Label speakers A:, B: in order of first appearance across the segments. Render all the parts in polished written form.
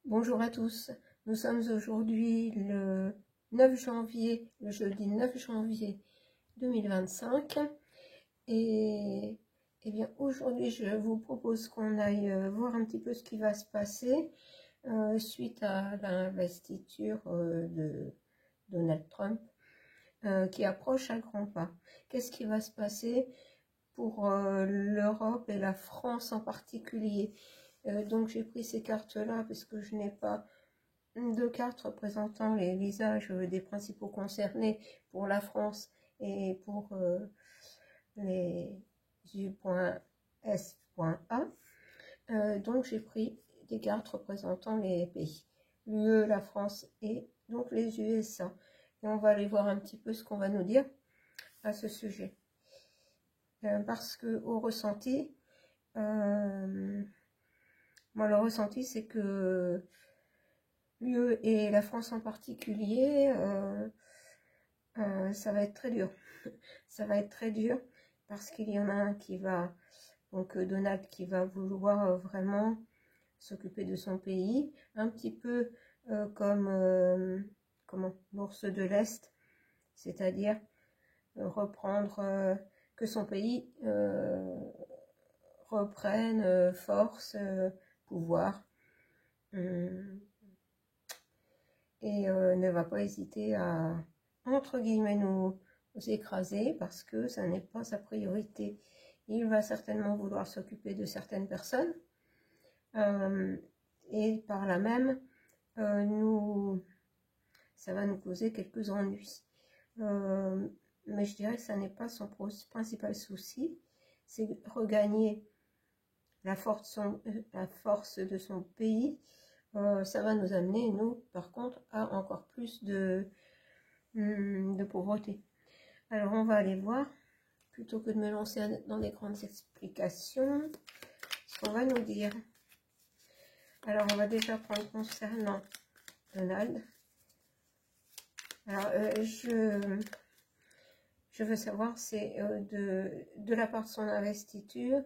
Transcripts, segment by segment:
A: Bonjour à tous, nous sommes aujourd'hui le 9 janvier, le jeudi 9 janvier 2025 et bien aujourd'hui je vous propose qu'on aille voir un petit peu ce qui va se passer suite à l'investiture de Donald Trump qui approche à grands pas. Qu'est-ce qui va se passer pour l'Europe et la France en particulier? Donc j'ai pris ces cartes-là parce que je n'ai pas de cartes représentant les visages des principaux concernés pour la France et pour les U.S.A. Donc j'ai pris des cartes représentant les pays, l'UE, la France et donc les USA. Et on va aller voir un petit peu ce qu'on va nous dire à ce sujet. Parce que au ressenti, moi le ressenti c'est que l'UE et la France en particulier, ça va être très dur. Ça va être très dur parce qu'il y en a un qui va, donc Donald, qui va vouloir vraiment s'occuper de son pays, un petit peu comme l'ours de l'Est, c'est-à-dire reprendre, que son pays reprenne force, pouvoir. Et ne va pas hésiter à, entre guillemets, nous écraser parce que ça n'est pas sa priorité. Il va certainement vouloir s'occuper de certaines personnes et par là même, ça va nous causer quelques ennuis. Mais je dirais que ça n'est pas son principal souci, c'est regagner la force de son pays. Ça va nous amener, nous, par contre, à encore plus de pauvreté. Alors, on va aller voir, plutôt que de me lancer dans des grandes explications, ce qu'on va nous dire. Alors, on va déjà prendre concernant Donald. Alors, je veux savoir, c'est de la part de son investiture,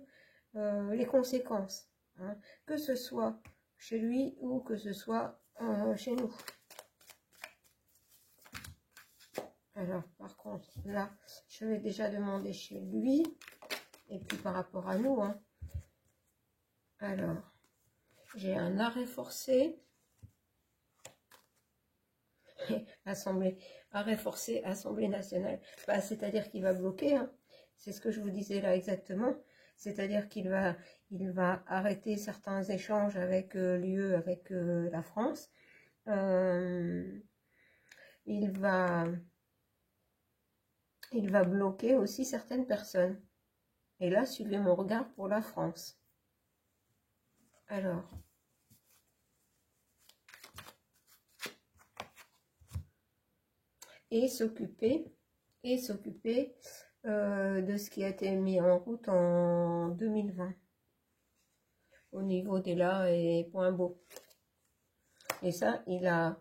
A: les conséquences, hein, que ce soit chez lui ou que ce soit chez nous. Alors, par contre, là, je vais déjà demander chez lui, et puis par rapport à nous, hein. Alors, j'ai un arrêt forcé, arrêt forcé, Assemblée nationale, bah, c'est-à-dire qu'il va bloquer, hein. C'est ce que je vous disais là exactement, c'est-à-dire qu'il va arrêter certains échanges avec l'UE, avec la France, il va bloquer aussi certaines personnes. Et là, suivez mon regard pour la France. Alors, et s'occuper de ce qui a été mis en route en 2020 au niveau des là et points beaux. Et ça, il a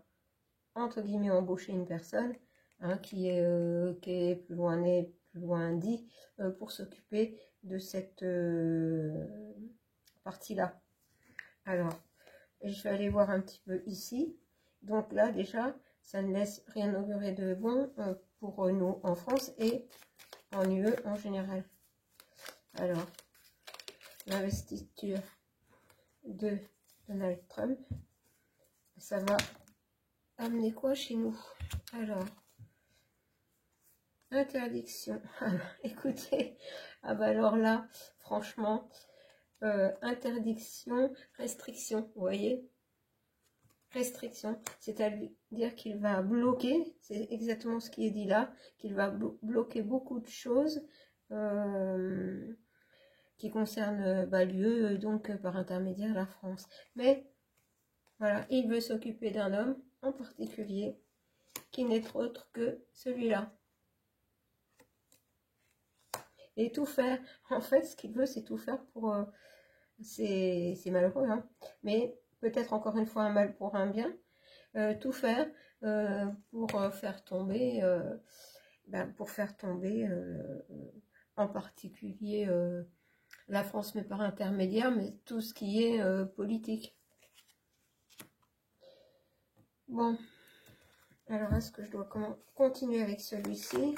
A: entre guillemets embauché une personne, hein, qui est plus loin dit, pour s'occuper de cette partie-là. Alors, je vais aller voir un petit peu ici. Donc là, déjà, ça ne laisse rien augurer de bon pour nous en France et en UE en général. Alors, l'investiture de Donald Trump, ça va amener quoi chez nous? Alors, interdiction. Écoutez, ah bah alors là, franchement, interdiction, restriction, vous voyez? Restriction, c'est-à-dire qu'il va bloquer, c'est exactement ce qui est dit là, qu'il va bloquer beaucoup de choses qui concernent l'UE, donc par intermédiaire la France. Mais voilà, il veut s'occuper d'un homme en particulier qui n'est autre que celui-là. Et tout faire, en fait, ce qu'il veut, c'est tout faire pour... c'est malheureux, hein, mais peut-être encore une fois un mal pour un bien. Tout faire pour faire tomber, en particulier la France, mais par intermédiaire, mais tout ce qui est politique. Bon, alors est-ce que je dois continuer avec celui-ci?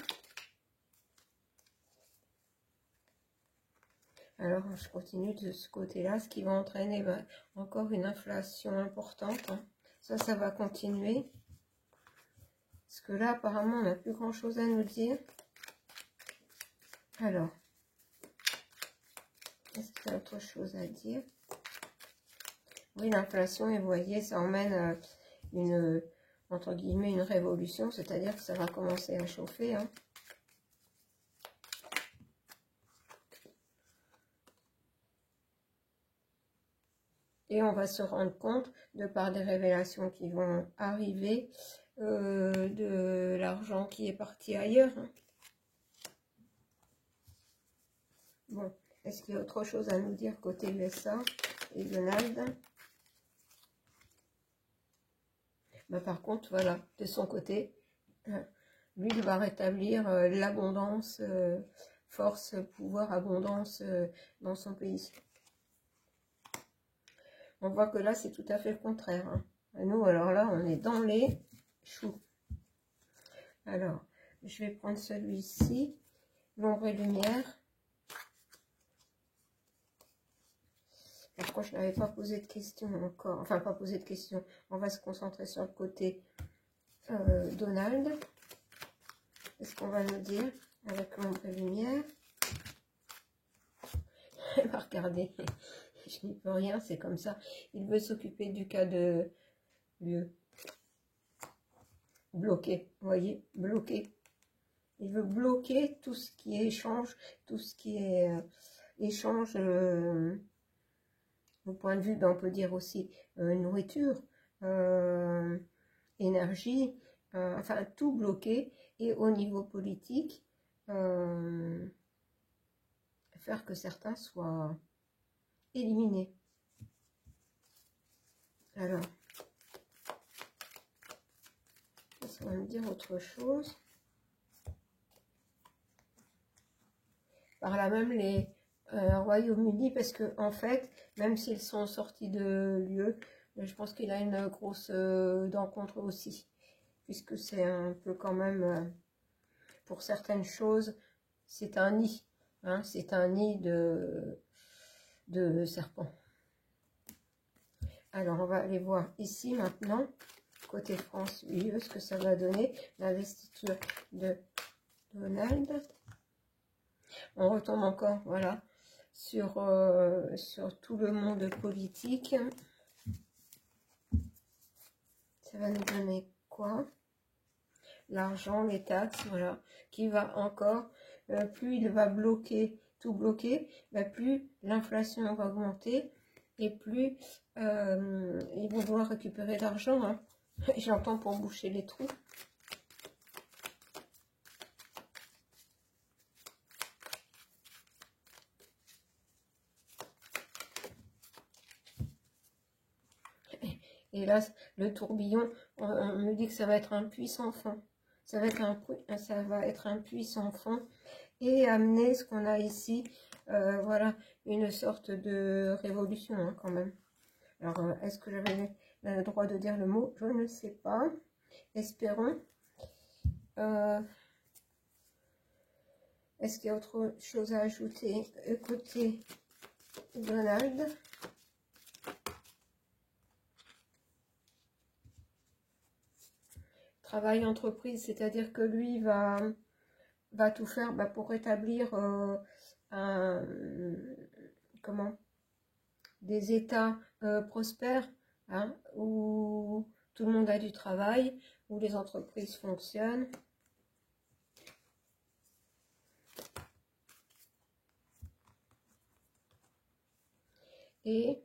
A: Alors, je continue de ce côté-là, ce qui va entraîner encore une inflation importante. Hein. Ça va continuer. Parce que là, apparemment, on n'a plus grand-chose à nous dire. Alors, est-ce qu'il y a autre chose à dire? Oui, l'inflation, et vous voyez, ça emmène entre guillemets, une révolution, c'est-à-dire que ça va commencer à chauffer. Hein. Et on va se rendre compte, de par des révélations qui vont arriver, de l'argent qui est parti ailleurs. Hein. Bon, est-ce qu'il y a autre chose à nous dire côté USA et Donald? Par contre, voilà, de son côté, lui, il va rétablir l'abondance, force, pouvoir, abondance dans son pays. On voit que là, c'est tout à fait le contraire. Hein. Nous, alors là, on est dans les choux. Alors, je vais prendre celui-ci, l'ombre et lumière. Pourquoi je n'avais pas posé de questions encore? Enfin, pas posé de questions. On va se concentrer sur le côté Donald. Qu'est-ce qu'on va nous dire avec l'ombre et lumière? Regardez. Je n'y peux rien, c'est comme ça. Il veut s'occuper du cas de lieu. Bloqué, vous voyez, bloqué. Il veut bloquer tout ce qui est échange, tout ce qui est échange, au point de vue, on peut dire aussi nourriture, énergie, enfin tout bloqué. Et au niveau politique, faire que certains soient éliminés. Alors, est-ce qu'on va me dire autre chose? Par là même les Royaume-Uni, parce que en fait, même s'ils sont sortis de l'UE, je pense qu'il a une grosse d'encontre aussi, puisque c'est un peu quand même, pour certaines choses, c'est un nid, hein, c'est un nid de serpents. Alors, on va aller voir ici maintenant, côté France, UE, ce que ça va donner, l'investiture de Donald. On retombe encore, voilà, sur tout le monde politique. Ça va nous donner quoi? L'argent, les taxes, voilà, qui va encore, plus il va bloquer, tout bloquer, plus l'inflation va augmenter et plus ils vont devoir récupérer l'argent. Hein. J'entends pour boucher les trous. Et là, le tourbillon, on me dit que ça va être un puissant fond. Ça va être un puissant fond et amener ce qu'on a ici, voilà, une sorte de révolution hein, quand même. Alors, est-ce que j'avais le droit de dire le mot? Je ne sais pas. Espérons. Est-ce qu'il y a autre chose à ajouter côté Donald? Travail entreprise, c'est-à-dire que lui va tout faire pour rétablir des États prospères, hein, où tout le monde a du travail, où les entreprises fonctionnent. Et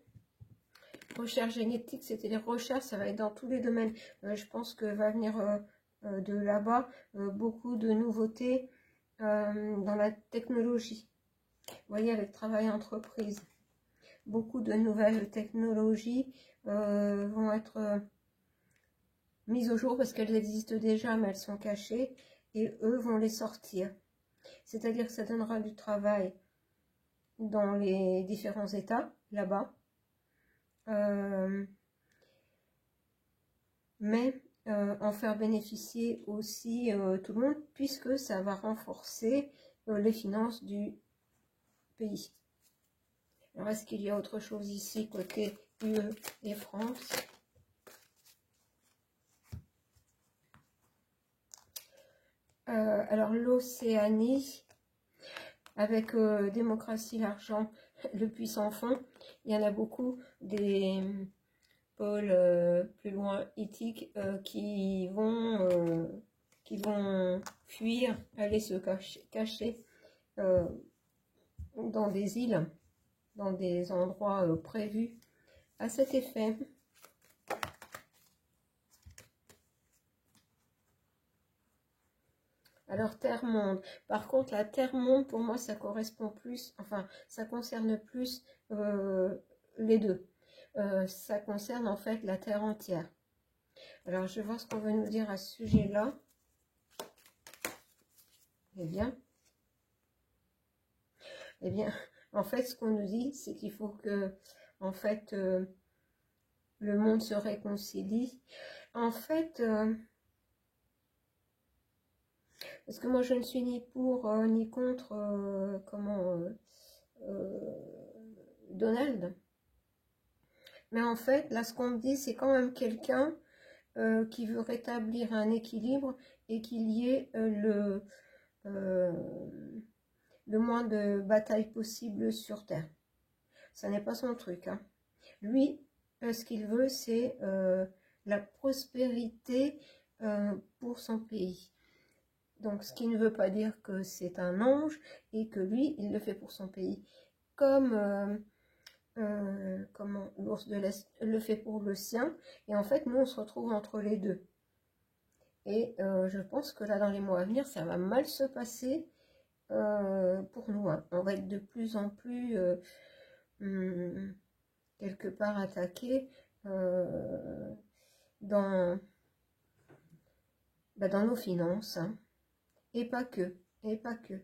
A: recherche génétique, c'est-à-dire recherche, ça va être dans tous les domaines. Je pense que va venir de là-bas beaucoup de nouveautés dans la technologie. Vous voyez, avec travail entreprise, beaucoup de nouvelles technologies vont être mises au jour parce qu'elles existent déjà, mais elles sont cachées, et eux vont les sortir. C'est-à-dire que ça donnera du travail dans les différents États, là-bas. mais en faire bénéficier aussi tout le monde, puisque ça va renforcer les finances du pays. Alors, est-ce qu'il y a autre chose ici, côté UE et France? Alors, l'Océanie, avec démocratie, l'argent, le puissant fond, il y en a beaucoup des pôles plus loin éthiques qui vont fuir, aller se cacher dans des îles, dans des endroits prévus à cet effet. Alors, Terre-Monde. Par contre, la Terre-Monde, pour moi, ça correspond plus, enfin, ça concerne plus les deux. Ça concerne en fait la Terre entière. Alors, je vais voir ce qu'on veut nous dire à ce sujet-là. Eh bien, en fait, ce qu'on nous dit, c'est qu'il faut que, en fait, le monde se réconcilie. En fait, parce que moi, je ne suis ni pour ni contre, Donald. Mais en fait, là, ce qu'on me dit, c'est quand même quelqu'un qui veut rétablir un équilibre et qu'il y ait le moins de batailles possibles sur Terre. Ça n'est pas son truc, hein. Lui, ce qu'il veut, c'est la prospérité pour son pays. Donc, ce qui ne veut pas dire que c'est un ange et que lui, il le fait pour son pays. Comme comment l'ours de l'Est le fait pour le sien. Et en fait, nous, on se retrouve entre les deux. Et je pense que là, dans les mois à venir, ça va mal se passer pour nous, hein. On va être de plus en plus quelque part attaqué dans nos finances, hein. Et pas que, et pas que.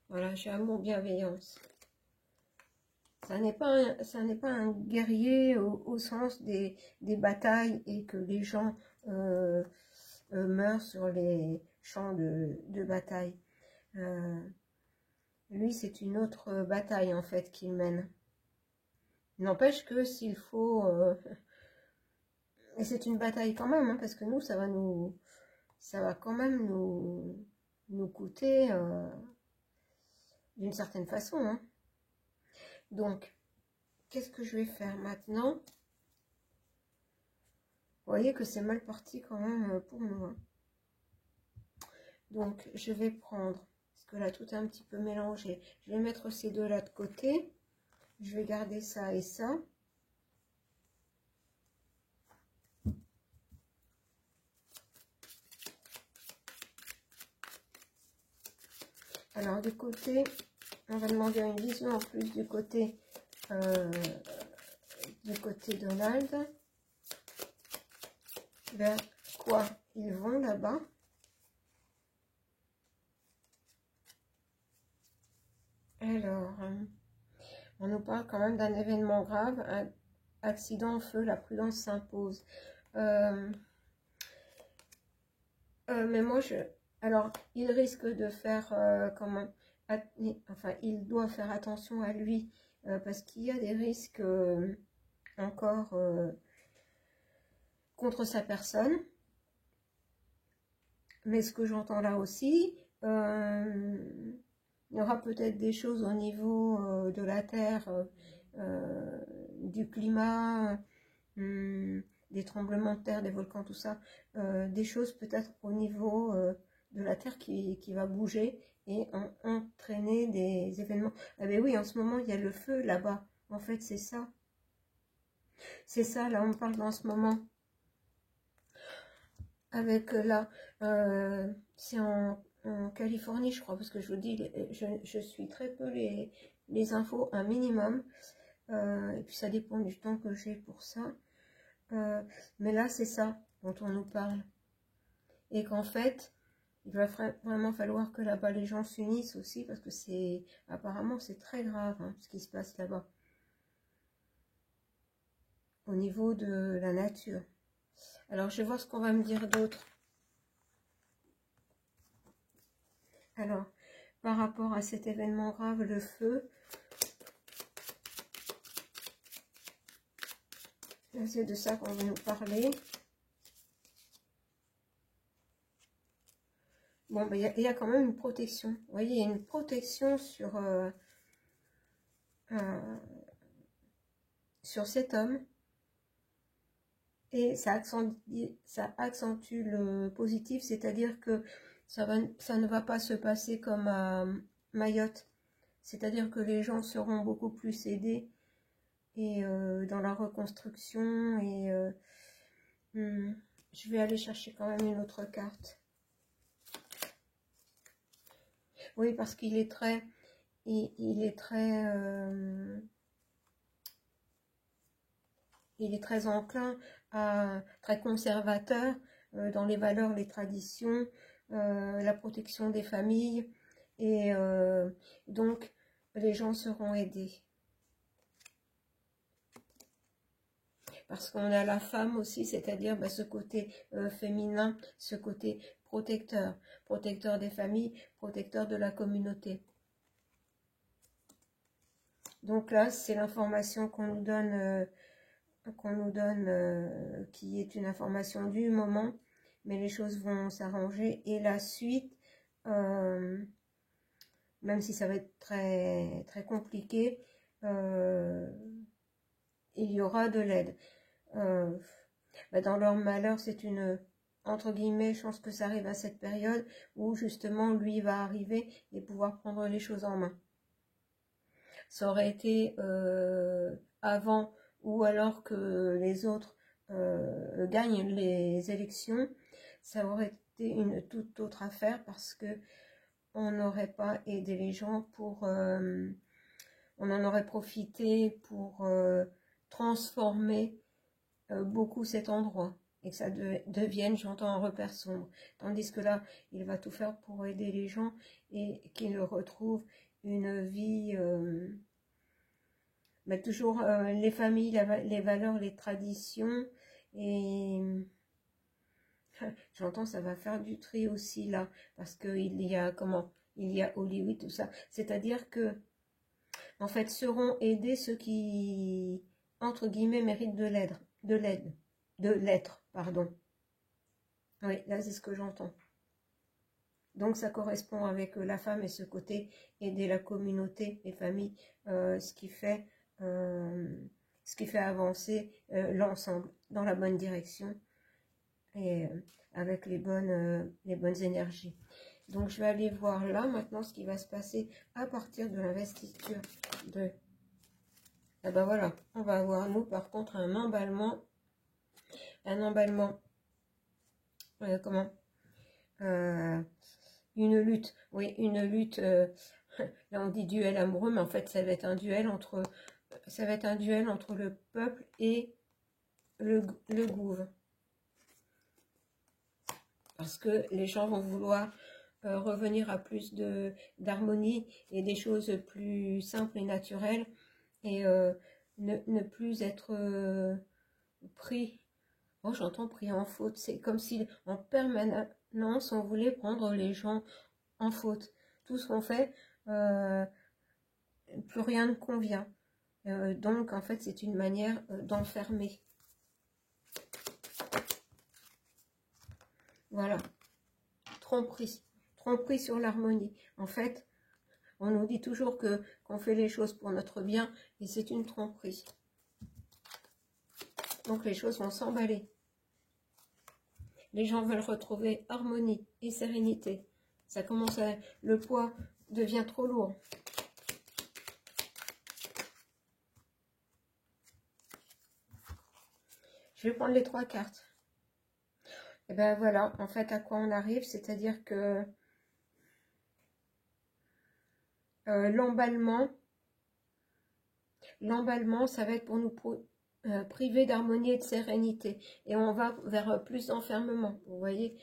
A: Voilà, j'ai amour, bienveillance. Ça n'est pas un guerrier au sens des batailles et que les gens meurent sur les champs de bataille. Lui, c'est une autre bataille en fait qu'il mène. N'empêche que s'il faut... et c'est une bataille quand même, hein, parce que nous, ça va quand même nous coûter d'une certaine façon, hein. Donc, qu'est-ce que je vais faire maintenant? Vous voyez que c'est mal parti quand même pour nous, hein. Donc, je vais prendre, parce que là, tout est un petit peu mélangé. Je vais mettre ces deux-là de côté. Je vais garder ça et ça. Alors, du côté, on va demander une vision en plus du côté Donald. Vers quoi ils vont là-bas? Alors, on nous parle quand même d'un événement grave, un accident en feu, la prudence s'impose. Mais moi, alors, il risque de faire enfin, il doit faire attention à lui parce qu'il y a des risques encore contre sa personne. Mais ce que j'entends là aussi, il y aura peut-être des choses au niveau de la Terre, du climat, des tremblements de terre, des volcans, tout ça, des choses peut-être au niveau de la Terre qui va bouger et entraîner des événements. Ah ben oui, en ce moment, il y a le feu là-bas. En fait, c'est ça. C'est ça, là, on parle en ce moment. Avec là, c'est en Californie, je crois, parce que je vous dis, je suis très peu les infos, un minimum. Et puis ça dépend du temps que j'ai pour ça. Mais là, c'est ça dont on nous parle. Et qu'en fait, il va vraiment falloir que là-bas les gens s'unissent aussi, parce que apparemment c'est très grave, hein, ce qui se passe là-bas. au niveau de la nature. Alors, je vais voir ce qu'on va me dire d'autre. Alors, par rapport à cet événement grave, le feu, là, c'est de ça qu'on va nous parler. Bon, ben, il y a quand même une protection. Vous voyez, il y a une protection sur cet homme. Et ça accentue le positif, c'est-à-dire que ça ne va pas se passer comme à Mayotte. C'est-à-dire que les gens seront beaucoup plus aidés et dans la reconstruction. Et je vais aller chercher quand même une autre carte. Oui, parce qu'il est très... Il est très enclin, très conservateur dans les valeurs, les traditions, la protection des familles. Et donc, les gens seront aidés. Parce qu'on a la femme aussi, c'est-à-dire bah, ce côté féminin, ce côté protecteur. Protecteur des familles, protecteur de la communauté. Donc là, c'est l'information qu'on nous donne, qui est une information du moment, mais les choses vont s'arranger. Et la suite, même si ça va être très, très compliqué, il y aura de l'aide. Bah dans leur malheur, c'est une, entre guillemets, chance que ça arrive à cette période où justement lui va arriver et pouvoir prendre les choses en main. Ça aurait été avant ou alors que les autres gagnent les élections, ça aurait été une toute autre affaire parce que on n'aurait pas aidé les gens pour... on en aurait profité pour transformer beaucoup cet endroit et que ça devienne, j'entends, un repère sombre. Tandis que là, il va tout faire pour aider les gens et qu'ils retrouvent une vie... mais toujours les familles, les valeurs, les traditions. Et j'entends, ça va faire du tri aussi là. Parce qu'il y a, il y a Hollywood, tout ça. C'est-à-dire que, en fait, seront aidés ceux qui, entre guillemets, méritent de l'être, pardon. Oui, là, c'est ce que j'entends. Donc, ça correspond avec la femme et ce côté aider la communauté, les familles, ce qui fait avancer l'ensemble dans la bonne direction et avec les bonnes énergies. Donc, je vais aller voir là maintenant ce qui va se passer à partir de l'investiture de... Ah ben voilà, on va avoir nous par contre un emballement, une lutte, oui, une lutte, là on dit duel amoureux, mais en fait ça va être un duel entre le peuple et le gouv. Parce que les gens vont vouloir revenir à plus d'harmonie et des choses plus simples et naturelles et ne plus être pris. Oh, j'entends pris en faute. C'est comme si en permanence on voulait prendre les gens en faute. Tout ce qu'on fait, plus rien ne convient. Donc en fait c'est une manière d'enfermer. Voilà. Tromperie sur l'harmonie. En fait, on nous dit toujours qu'on fait les choses pour notre bien, et c'est une tromperie. Donc les choses vont s'emballer. Les gens veulent retrouver harmonie et sérénité. Ça commence à... Le poids devient trop lourd. Je vais prendre les 3 cartes. Et ben voilà, en fait, à quoi on arrive, c'est-à-dire que l'emballement, ça va être pour nous priver d'harmonie et de sérénité. Et on va vers plus d'enfermement, vous voyez,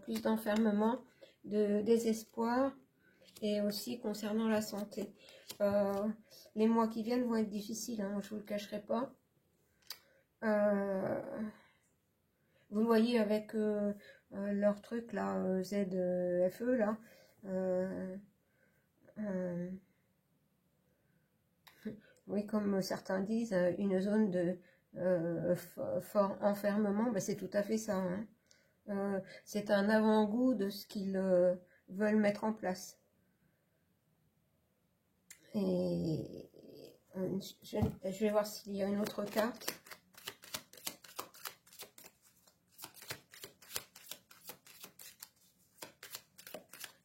A: plus d'enfermement, de désespoir, et aussi concernant la santé. Les mois qui viennent vont être difficiles, hein, je ne vous le cacherai pas. Vous le voyez avec leur truc là, ZFE là. Oui, comme certains disent, une zone de fort enfermement, ben, c'est tout à fait ça. Hein. C'est un avant-goût de ce qu'ils veulent mettre en place. Et je vais voir s'il y a une autre carte.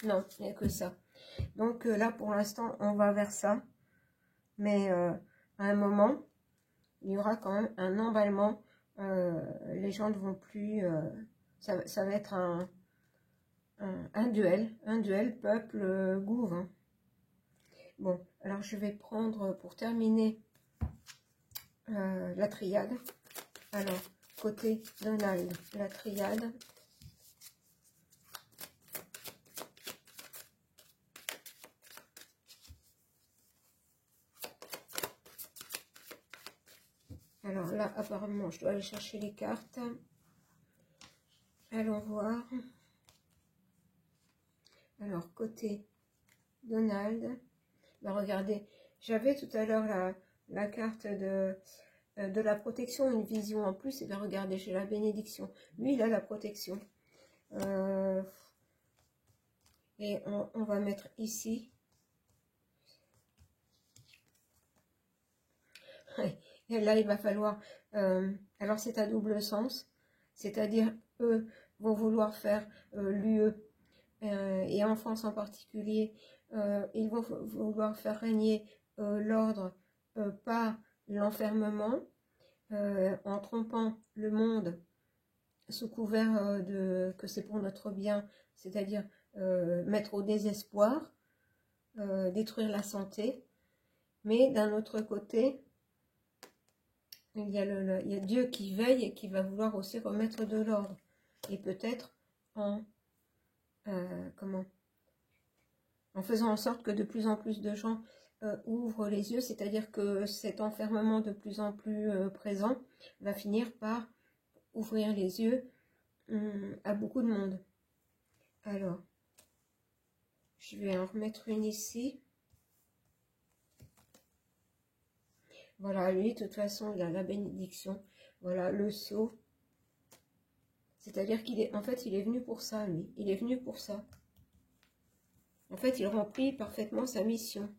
A: Non, il n'y a que ça. Donc là, pour l'instant, on va vers ça. Mais à un moment, il y aura quand même un emballement. Les gens ne vont plus... ça va être un duel peuple-gouv. Hein. Bon, alors je vais prendre, pour terminer, la triade. Alors, côté Donald, la triade. Alors là, apparemment, je dois aller chercher les cartes. Allons voir. Alors, côté Donald. Ben, regardez, j'avais tout à l'heure la carte de la protection, une vision en plus. Et bien, regardez, j'ai la bénédiction. Lui, il a la protection. Et on va mettre ici. Et là, il va falloir... alors, c'est à double sens. C'est-à-dire, eux vont vouloir faire l'UE, et en France en particulier, ils vont vouloir faire régner l'ordre par l'enfermement, en trompant le monde sous couvert que c'est pour notre bien, c'est-à-dire mettre au désespoir, détruire la santé. Mais d'un autre côté, il y a Dieu qui veille et qui va vouloir aussi remettre de l'ordre. Et peut-être en faisant en sorte que de plus en plus de gens ouvrent les yeux, c'est-à-dire que cet enfermement de plus en plus présent va finir par ouvrir les yeux à beaucoup de monde. Alors, je vais en remettre une ici. Voilà, lui, de toute façon, il a la bénédiction. Voilà, le sceau. C'est-à-dire qu'il est, en fait, il est venu pour ça, lui. Il est venu pour ça. En fait, il remplit parfaitement sa mission.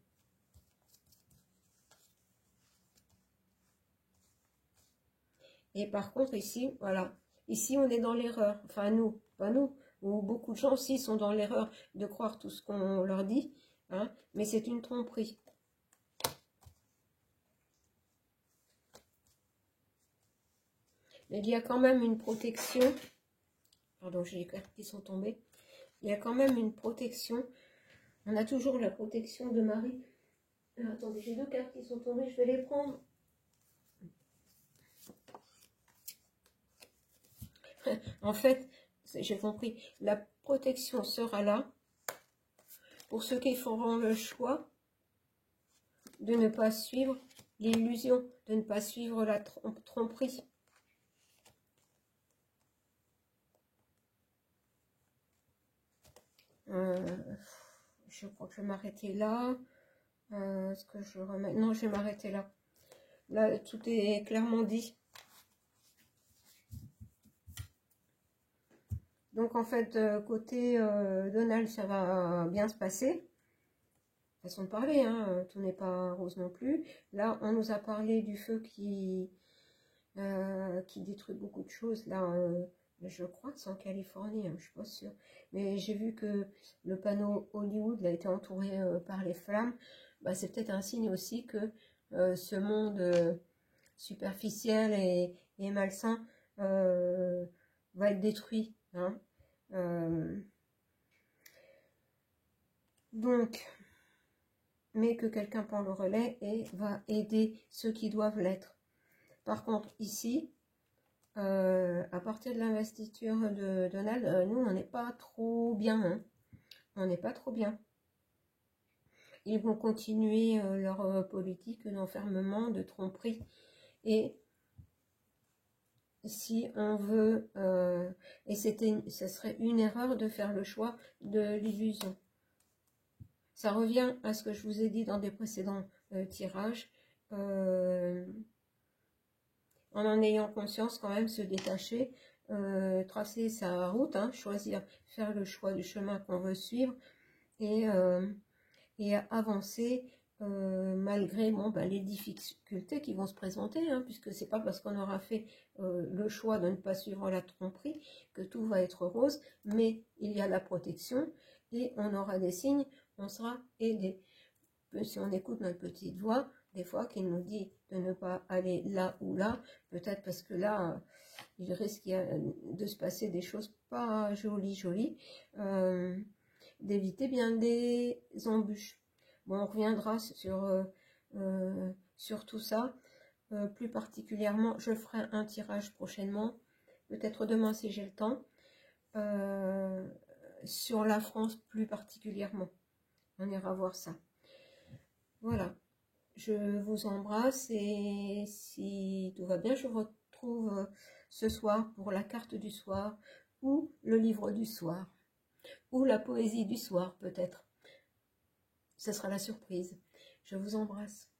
A: Et par contre, ici, voilà. Ici, on est dans l'erreur. Enfin, nous, pas nous. Ou beaucoup de gens aussi sont dans l'erreur de croire tout ce qu'on leur dit. Hein, mais c'est une tromperie. Mais il y a quand même une protection. Pardon, j'ai les cartes qui sont tombées. Il y a quand même une protection. On a toujours la protection de Marie. Alors, attendez, j'ai deux cartes qui sont tombées. Je vais les prendre. En fait, j'ai compris. La protection sera là pour ceux qui feront le choix de ne pas suivre l'illusion, de ne pas suivre la tromperie. Je crois que je vais m'arrêter là. Est-ce que je remets... Non, je vais m'arrêter là. Là, tout est clairement dit. Donc, en fait, côté Donald, ça va bien se passer. Façon de parler, hein, tout n'est pas rose non plus. Là, on nous a parlé du feu qui détruit beaucoup de choses. Là, je crois que c'est en Californie, hein, je suis pas sûre. Mais j'ai vu que le panneau Hollywood a été entouré par les flammes. Bah, c'est peut-être un signe aussi que ce monde superficiel et malsain va être détruit. Hein. Donc, mais que quelqu'un prend le relais et va aider ceux qui doivent l'être. Par contre, ici, à partir de l'investiture de Donald, nous, on n'est pas trop bien. Hein. On n'est pas trop bien. Ils vont continuer leur politique d'enfermement, de tromperie. Et si on veut, et ce serait une erreur de faire le choix de l'illusion. Ça revient à ce que je vous ai dit dans des précédents tirages, en ayant conscience quand même, se détacher, tracer sa route, hein, choisir, faire le choix du chemin qu'on veut suivre et avancer malgré les difficultés qui vont se présenter, hein, puisque c'est pas parce qu'on aura fait le choix de ne pas suivre la tromperie que tout va être rose, mais il y a la protection et on aura des signes, on sera aidé. Si on écoute notre petite voix, des fois qui nous dit de ne pas aller là ou là, peut-être parce que là, il risque de se passer des choses pas jolies, d'éviter bien des embûches. Bon, on reviendra sur tout ça, plus particulièrement, je ferai un tirage prochainement, peut-être demain si j'ai le temps, sur la France plus particulièrement. On ira voir ça. Voilà, je vous embrasse et si tout va bien, je vous retrouve ce soir pour la carte du soir ou le livre du soir ou la poésie du soir peut-être. Ce sera la surprise. Je vous embrasse.